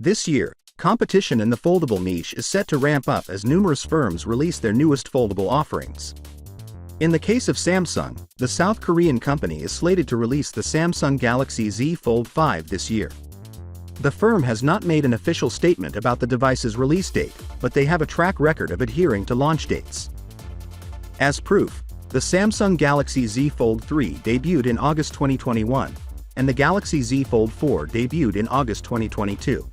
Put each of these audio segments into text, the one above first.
This year, competition in the foldable niche is set to ramp up as numerous firms release their newest foldable offerings. In the case of Samsung, the South Korean company is slated to release the Samsung Galaxy Z Fold 5 this year. The firm has not made an official statement about the device's release date, but they have a track record of adhering to launch dates. As proof, the Samsung Galaxy Z Fold 3 debuted in August 2021, and the Galaxy Z Fold 4 debuted in August 2022.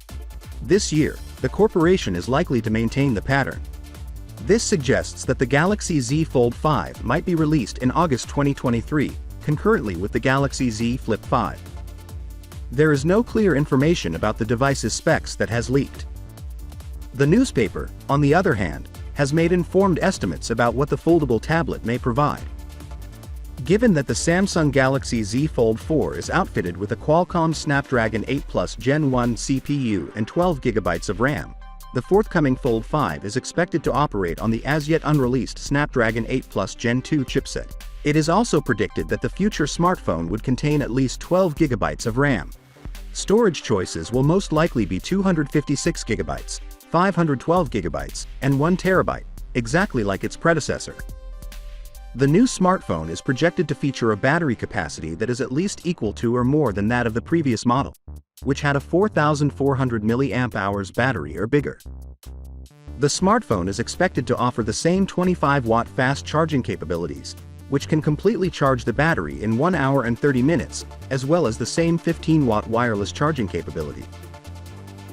This year, the corporation is likely to maintain the pattern. This suggests that the Galaxy Z Fold 5 might be released in August 2023, concurrently with the Galaxy Z Flip 5. There is no clear information about the device's specs that has leaked. The newspaper, on the other hand, has made informed estimates about what the foldable tablet may provide. Given that the Samsung Galaxy Z Fold 4 is outfitted with a Qualcomm Snapdragon 8 Plus Gen 1 CPU and 12GB of RAM, the forthcoming Fold 5 is expected to operate on the as-yet unreleased Snapdragon 8 Plus Gen 2 chipset. It is also predicted that the future smartphone would contain at least 12GB of RAM. Storage choices will most likely be 256GB, 512GB, and 1TB, exactly like its predecessor. The new smartphone is projected to feature a battery capacity that is at least equal to or more than that of the previous model, which had a 4,400 mAh battery or bigger. The smartphone is expected to offer the same 25-watt fast charging capabilities, which can completely charge the battery in 1 hour and 30 minutes, as well as the same 15-watt wireless charging capability.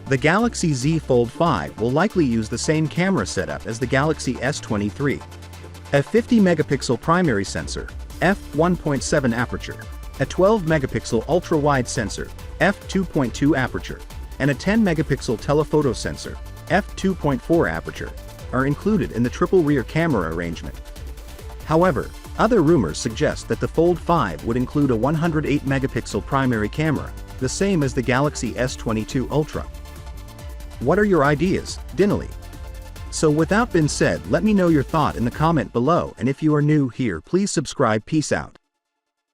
The Galaxy Z Fold 5 will likely use the same camera setup as the Galaxy S23. A 50-megapixel primary sensor, f1.7 aperture, a 12-megapixel ultra-wide sensor, f2.2 aperture, and a 10-megapixel telephoto sensor, f2.4 aperture, are included in the triple rear camera arrangement. However, other rumors suggest that the Fold 5 would include a 108-megapixel primary camera, the same as the Galaxy S22 Ultra. What are your ideas, Dinily? So with that being said, let me know your thought in the comment below, and if you are new here, please subscribe. Peace out.